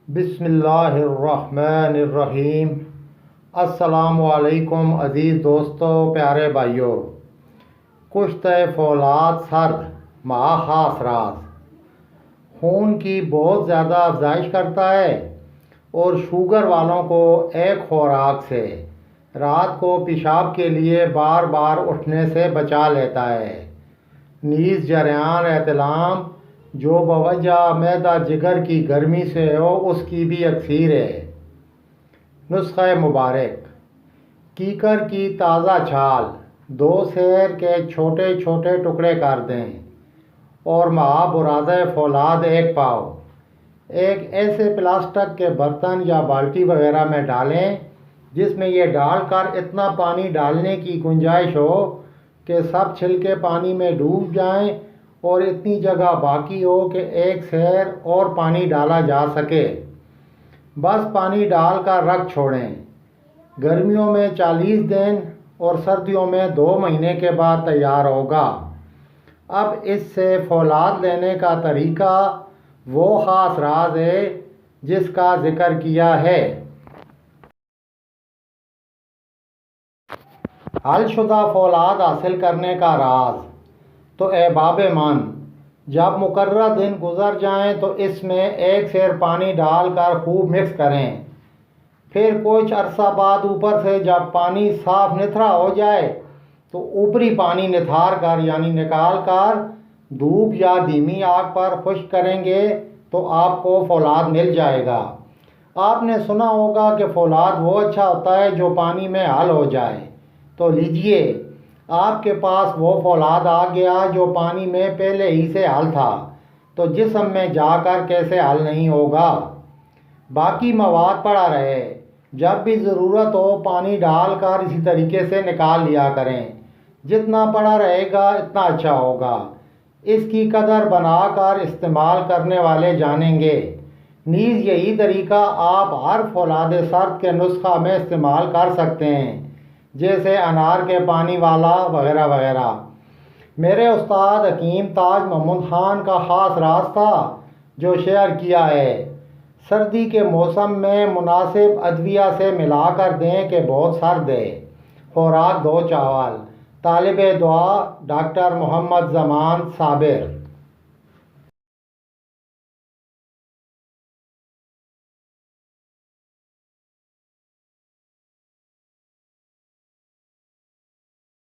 بسم اللہ الرحمن الرحیم۔ السلام علیکم عزیز دوستو، پیارے بھائیو۔ کشت فولاد سرد مع خاص راز خون کی بہت زیادہ افزائش کرتا ہے اور شوگر والوں کو ایک خوراک سے رات کو پیشاب کے لیے بار بار اٹھنے سے بچا لیتا ہے۔ نیز جریان احتلام جو بوجہ معدہ جگر کی گرمی سے ہو اس کی بھی اکثیر ہے۔ نسخہ مبارک: کیکر کی تازہ چھال 2 سیر کے چھوٹے چھوٹے ٹکڑے کر دیں اور مع برازۂ فولاد 1 پاؤ ایک ایسے پلاسٹک کے برتن یا بالٹی وغیرہ میں ڈالیں جس میں یہ ڈال کر اتنا پانی ڈالنے کی گنجائش ہو کہ سب چھلکے پانی میں ڈوب جائیں اور اتنی جگہ باقی ہو کہ 1 سیر اور پانی ڈالا جا سکے۔ بس پانی ڈال کر رکھ چھوڑیں۔ گرمیوں میں 40 دن اور سردیوں میں 2 مہینے کے بعد تیار ہوگا۔ اب اس سے فولاد لینے کا طریقہ وہ خاص راز ہے جس کا ذکر کیا ہے۔ حل شدہ فولاد حاصل کرنے کا راز: تو اے باب من، جب مقررہ دن گزر جائیں تو اس میں 1 سیر پانی ڈال کر خوب مکس کریں۔ پھر کچھ عرصہ بعد اوپر سے جب پانی صاف نتھرا ہو جائے تو اوپری پانی نتھار کر نکال کر دھوپ یا دھیمی آگ پر خشک کریں گے تو آپ کو فولاد مل جائے گا۔ آپ نے سنا ہوگا کہ فولاد وہ اچھا ہوتا ہے جو پانی میں حل ہو جائے، تو لیجئے آپ کے پاس وہ فولاد آ گیا جو پانی میں پہلے ہی سے حل تھا، تو جسم میں جا کر کیسے حل نہیں ہوگا۔ باقی مواد پڑا رہے، جب بھی ضرورت ہو پانی ڈال کر اسی طریقے سے نکال لیا کریں۔ جتنا پڑا رہے گا اتنا اچھا ہوگا۔ اس کی قدر بنا کر استعمال کرنے والے جانیں گے۔ نیز یہی طریقہ آپ ہر فولاد سرد کے نسخہ میں استعمال کر سکتے ہیں، جیسے انار کے پانی والا وغیرہ وغیرہ۔ میرے استاد حکیم تاج محمد خان کا خاص راز تھا جو شیئر کیا ہے۔ سردی کے موسم میں مناسب ادویہ سے ملا کر دیں کہ بہت سرد ہے۔ خوراک 2 چاول۔ طالب دعا ڈاکٹر محمد زمان صابر۔